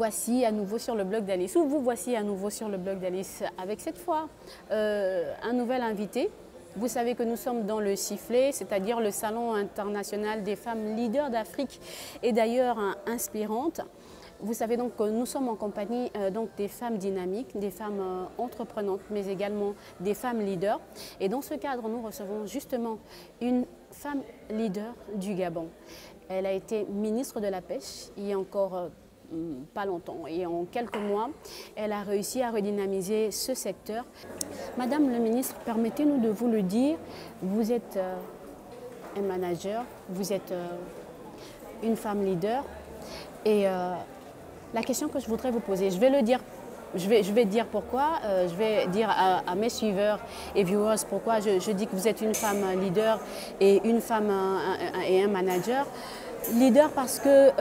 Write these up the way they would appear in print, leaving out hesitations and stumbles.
voici à nouveau sur le blog d'Alice, ou vous voici à nouveau sur le blog d'Alice, avec cette fois un nouvel invité. Vous savez que nous sommes dans le Sifflet, c'est-à-dire le Salon international des femmes leaders d'Afrique et d'ailleurs inspirantes. Vous savez donc que nous sommes en compagnie des femmes dynamiques, des femmes entreprenantes, mais également des femmes leaders. Et dans ce cadre, nous recevons justement une femme leader du Gabon. Elle a été ministre de la Pêche il y a encore pas longtemps. Et en quelques mois, elle a réussi à redynamiser ce secteur. Madame le ministre, permettez-nous de vous le dire, vous êtes un manager, vous êtes une femme leader. Et la question que je voudrais vous poser, je vais dire pourquoi, je vais dire à mes suiveurs et viewers pourquoi je dis que vous êtes une femme leader et une femme et un manager. Leader parce que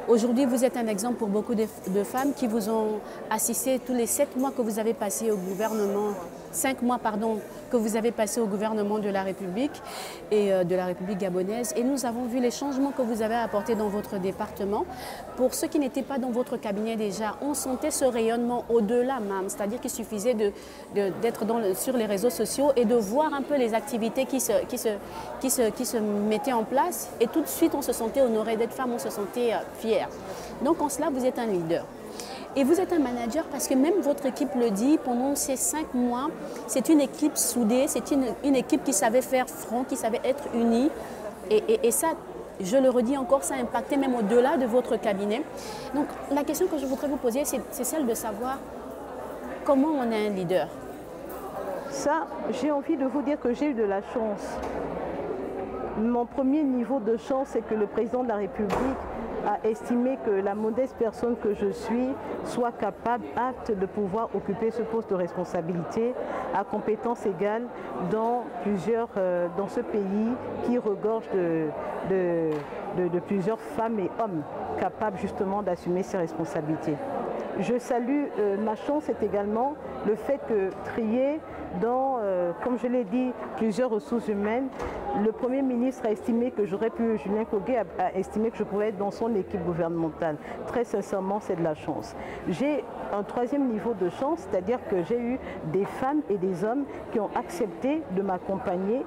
aujourd'hui vous êtes un exemple pour beaucoup de femmes qui vous ont assisté tous les 7 mois que vous avez passé au gouvernement, 5 mois pardon, que vous avez passé au gouvernement de la République et de la République gabonaise. Et nous avons vu les changements que vous avez apportés dans votre département. Pour ceux qui n'étaient pas dans votre cabinet déjà, on sentait ce rayonnement au-delà même, c'est-à-dire qu'il suffisait d'être sur les réseaux sociaux et de voir un peu les activités qui se mettaient en place. Et tout de suite, on se sentait honoré d'être femme, on se sentait fier. Donc en cela, vous êtes un leader. Et vous êtes un manager parce que même votre équipe le dit, pendant ces 5 mois, c'est une équipe soudée, c'est une équipe qui savait faire front, qui savait être unie. Et ça, je le redis encore, ça a impacté même au-delà de votre cabinet. Donc la question que je voudrais vous poser, c'est celle de savoir comment on est un leader. Ça, j'ai envie de vous dire que j'ai eu de la chance. Mon premier niveau de chance, c'est que le président de la République a estimé que la modeste personne que je suis soit capable, apte de pouvoir occuper ce poste de responsabilité à compétences égales dans ce pays qui regorge de plusieurs femmes et hommes capables justement d'assumer ces responsabilités. Je salue, ma chance est également le fait que trier dans, comme je l'ai dit, plusieurs ressources humaines. Le Premier ministre a estimé que Julien Kogué a estimé que je pouvais être dans son équipe gouvernementale. Très sincèrement, c'est de la chance. J'ai un troisième niveau de chance, c'est-à-dire que j'ai eu des femmes et des hommes qui ont accepté de m'accompagner,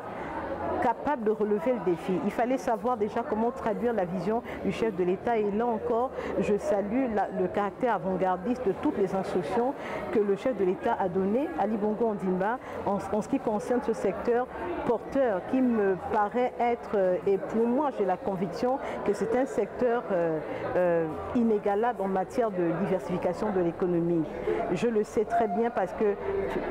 capable de relever le défi. Il fallait savoir déjà comment traduire la vision du chef de l'État et là encore, je salue le caractère avant-gardiste de toutes les instructions que le chef de l'État a données, Ali Bongo Ondimba, en ce qui concerne ce secteur porteur qui me paraît être, et pour moi j'ai la conviction que c'est un secteur inégalable en matière de diversification de l'économie. Je le sais très bien parce que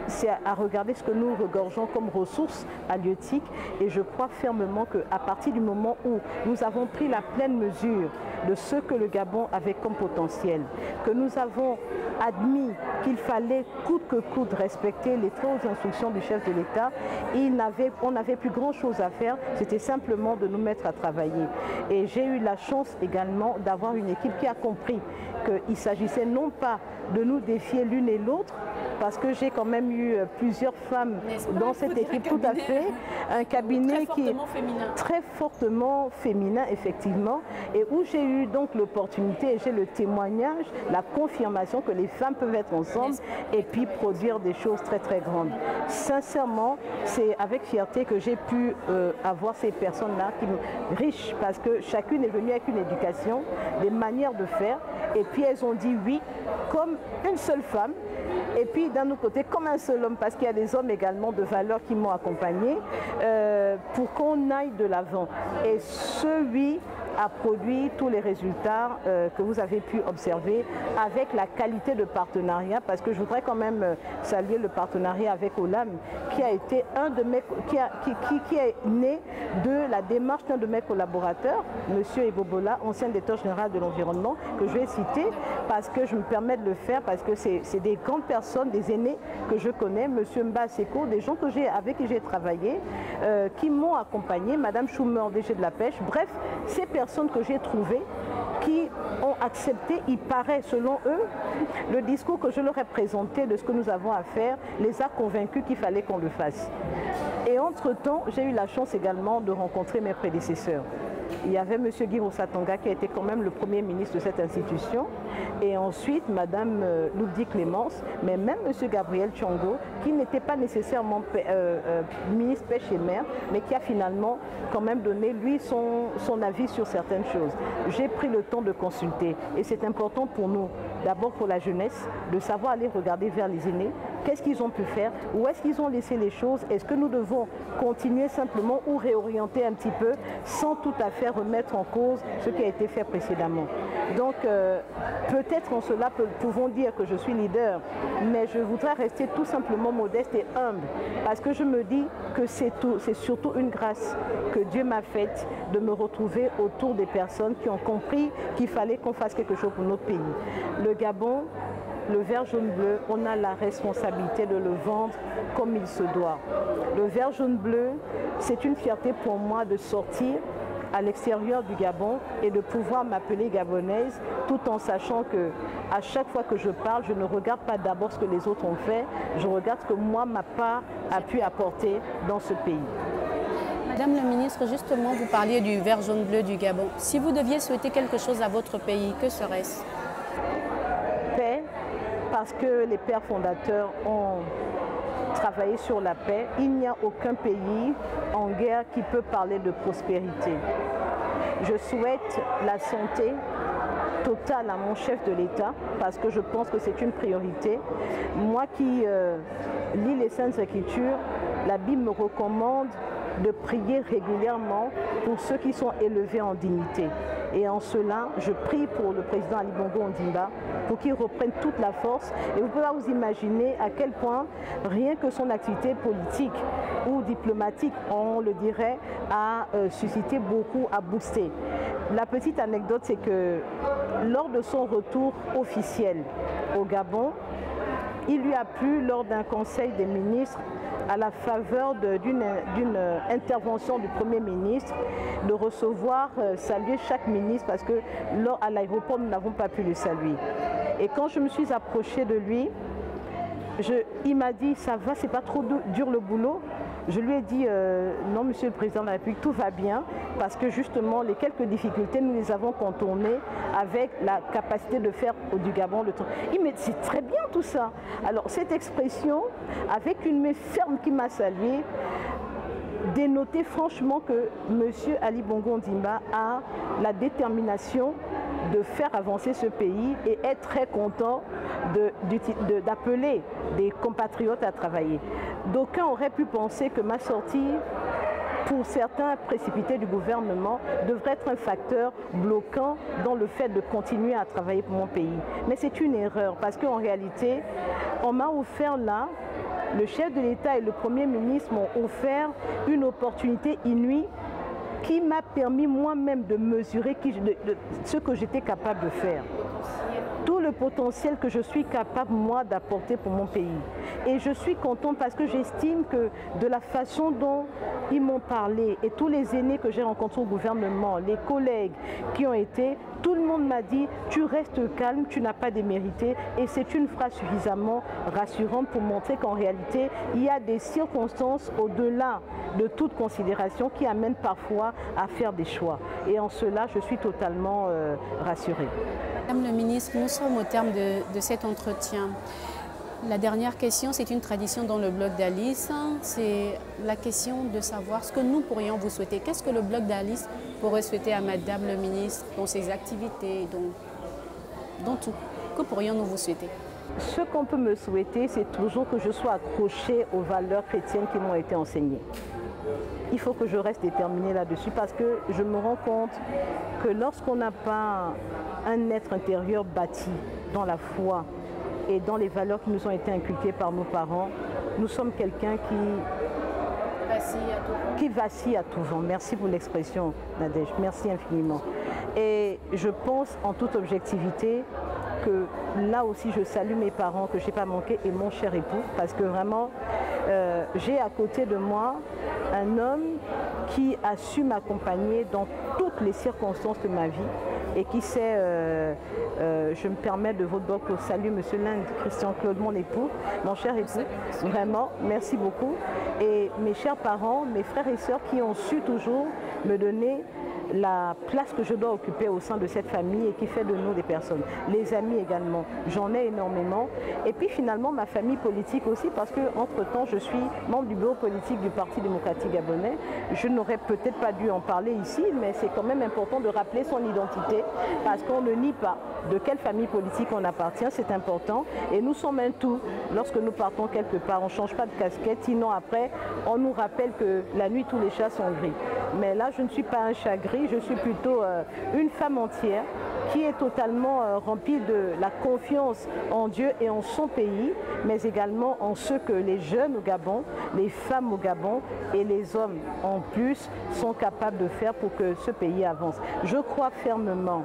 c'est à regarder ce que nous regorgeons comme ressources halieutiques. Et je crois fermement qu'à partir du moment où nous avons pris la pleine mesure de ce que le Gabon avait comme potentiel, que nous avons admis qu'il fallait coûte que coûte respecter les très hautes instructions du chef de l'État, on n'avait plus grand chose à faire, c'était simplement de nous mettre à travailler. Et j'ai eu la chance également d'avoir une équipe qui a compris qu'il s'agissait non pas de nous défier l'une et l'autre, parce que j'ai quand même eu plusieurs femmes dans cette équipe, tout à fait, un cabinet qui est très fortement féminin, effectivement, et où j'ai eu donc l'opportunité, et j'ai le témoignage, la confirmation que les femmes peuvent être ensemble et puis produire des choses très très grandes. Sincèrement, c'est avec fierté que j'ai pu avoir ces personnes-là riches, parce que chacune est venue avec une éducation, des manières de faire, et puis elles ont dit oui, comme une seule femme, et puis d'un autre côté, comme un seul homme, parce qu'il y a des hommes également de valeur qui m'ont accompagné, pour qu'on aille de l'avant. Et ce oui a produit tous les résultats que vous avez pu observer avec la qualité de partenariat, parce que je voudrais quand même saluer le partenariat avec Olam, qui a été qui est né de la démarche d'un de mes collaborateurs, M. Ebobola, ancien directeur général de l'environnement, que je vais citer, parce que je me permets de le faire, parce que c'est des grandes personnes, des aînés que je connais, M. Mba Seko, des gens avec qui j'ai travaillé, qui m'ont accompagné, Mme Schumer, DG de la Pêche, bref, ces personnes que j'ai trouvées, qui ont accepté, il paraît selon eux, le discours que je leur ai présenté de ce que nous avons à faire, les a convaincus qu'il fallait qu'on le fasse. Et entre-temps, j'ai eu la chance également de rencontrer mes prédécesseurs. Il y avait M. Guy Rosatonga qui a été quand même le premier ministre de cette institution. Et ensuite, Madame Loubdi Clémence, mais même Monsieur Gabriel Tchongo, qui n'était pas nécessairement ministre pêche et mer, mais qui a finalement quand même donné, lui, son avis sur certaines choses. J'ai pris le temps de consulter et c'est important pour nous, d'abord pour la jeunesse, de savoir aller regarder vers les aînés, qu'est-ce qu'ils ont pu faire, où est-ce qu'ils ont laissé les choses, est-ce que nous devons continuer simplement ou réorienter un petit peu sans tout à fait remettre en cause ce qui a été fait précédemment. Donc peut-être en cela pouvons dire que je suis leader, mais je voudrais rester tout simplement modeste et humble parce que je me dis que c'est surtout une grâce que Dieu m'a faite de me retrouver autour des personnes qui ont compris qu'il fallait qu'on fasse quelque chose pour notre pays. Le Gabon, le vert jaune bleu, on a la responsabilité de le vendre comme il se doit. Le vert jaune bleu, c'est une fierté pour moi de sortir à l'extérieur du Gabon et de pouvoir m'appeler gabonaise tout en sachant que à chaque fois que je parle, je ne regarde pas d'abord ce que les autres ont fait, je regarde ce que moi, ma part a pu apporter dans ce pays. Madame la ministre, justement, vous parliez du vert jaune bleu du Gabon. Si vous deviez souhaiter quelque chose à votre pays, que serait-ce? Paix, parce que les pères fondateurs ont travaillé sur la paix. Il n'y a aucun pays en guerre qui peut parler de prospérité. Je souhaite la santé totale à mon chef de l'État parce que je pense que c'est une priorité. Moi qui lis les Saintes Écritures, la Bible me recommande de prier régulièrement pour ceux qui sont élevés en dignité. Et en cela, je prie pour le président Ali Bongo Ondimba pour qu'il reprenne toute la force. Et vous pouvez vous imaginer à quel point rien que son activité politique ou diplomatique, on le dirait, a suscité beaucoup, a boosté. La petite anecdote, c'est que lors de son retour officiel au Gabon, il lui a plu lors d'un conseil des ministres à la faveur d'une intervention du Premier ministre, de recevoir, saluer chaque ministre parce que à l'aéroport, nous n'avons pas pu le saluer. Et quand je me suis approchée de lui, il m'a dit, ça va, c'est pas trop dur le boulot? Je lui ai dit, non, Monsieur le Président de la République, tout va bien, parce que justement, les quelques difficultés, nous les avons contournées avec la capacité de faire du Gabon le temps. Il m'a dit, c'est très bien tout ça. Alors, cette expression, avec une main ferme qui m'a salué, dénotait franchement que Monsieur Ali Bongo Ondimba a la détermination de faire avancer ce pays et est très content d'appeler des compatriotes à travailler. D'aucuns auraient pu penser que ma sortie, pour certains précipités du gouvernement, devrait être un facteur bloquant dans le fait de continuer à travailler pour mon pays. Mais c'est une erreur parce qu'en réalité, on m'a offert là, le chef de l'État et le Premier ministre m'ont offert une opportunité inouïe qui m'a permis moi-même de mesurer ce que j'étais capable de faire. Tout le potentiel que je suis capable, moi, d'apporter pour mon pays. Et je suis contente parce que j'estime que de la façon dont ils m'ont parlé et tous les aînés que j'ai rencontrés au gouvernement, les collègues qui ont été, tout le monde m'a dit « tu restes calme, tu n'as pas démérité » et c'est une phrase suffisamment rassurante pour montrer qu'en réalité, il y a des circonstances au-delà de toute considération qui amènent parfois à faire des choix. Et en cela, je suis totalement rassurée. Madame le ministre, nous sommes au terme de cet entretien. La dernière question, c'est une tradition dans le blog d'Alice. C'est la question de savoir ce que nous pourrions vous souhaiter. Qu'est-ce que le blog d'Alice pourrait souhaiter à Madame le ministre dans ses activités, dans tout? Que pourrions-nous vous souhaiter? Ce qu'on peut me souhaiter, c'est toujours que je sois accrochée aux valeurs chrétiennes qui m'ont été enseignées. Il faut que je reste déterminée là-dessus parce que je me rends compte que lorsqu'on n'a pas un être intérieur bâti dans la foi et dans les valeurs qui nous ont été inculquées par nos parents, nous sommes quelqu'un qui vacille à tout vent. Merci pour l'expression, Nadège. Merci infiniment. Et je pense en toute objectivité que là aussi je salue mes parents que je n'ai pas manqué et mon cher époux parce que vraiment j'ai à côté de moi un homme qui a su m'accompagner dans toutes les circonstances de ma vie et qui sait, je me permets de votre bloc pour saluer Monsieur Linde, Christian Claude, mon époux, mon cher époux, vraiment, merci beaucoup. Et mes chers parents, mes frères et sœurs qui ont su toujours me donner la place que je dois occuper au sein de cette famille et qui fait de nous des personnes. Les amis également, j'en ai énormément. Et puis finalement, ma famille politique aussi, parce qu'entre-temps, je suis membre du bureau politique du Parti démocratique gabonais. Je n'aurais peut-être pas dû en parler ici, mais c'est quand même important de rappeler son identité, parce qu'on ne nie pas de quelle famille politique on appartient, c'est important. Et nous sommes un tout. Lorsque nous partons quelque part, on ne change pas de casquette, sinon après, on nous rappelle que la nuit, tous les chats sont gris. Mais là, je ne suis pas un chat gris, je suis plutôt une femme entière qui est totalement remplie de la confiance en Dieu et en son pays, mais également en ce que les jeunes au Gabon, les femmes au Gabon et les hommes en plus sont capables de faire pour que ce pays avance. Je crois fermement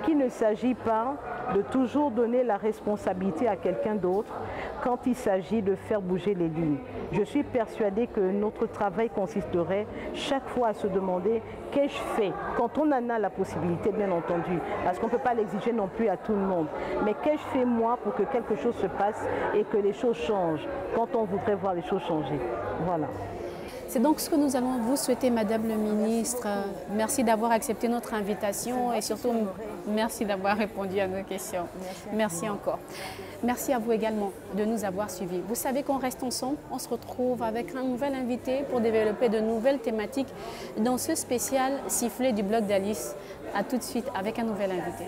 qu'il ne s'agit pas de toujours donner la responsabilité à quelqu'un d'autre quand il s'agit de faire bouger les lignes. Je suis persuadée que notre travail consisterait chaque fois à se demander qu'ai-je fait, quand on en a la possibilité bien entendu, parce qu'on ne peut pas l'exiger non plus à tout le monde, mais qu'ai-je fait moi pour que quelque chose se passe et que les choses changent quand on voudrait voir les choses changer. Voilà. C'est donc ce que nous allons vous souhaiter, Madame le Ministre. Merci d'avoir accepté notre invitation et surtout, merci d'avoir répondu à nos questions. Merci encore. Merci à vous également de nous avoir suivis. Vous savez qu'on reste ensemble, on se retrouve avec un nouvel invité pour développer de nouvelles thématiques dans ce spécial sifflet du blog d'Alice. A tout de suite avec un nouvel invité.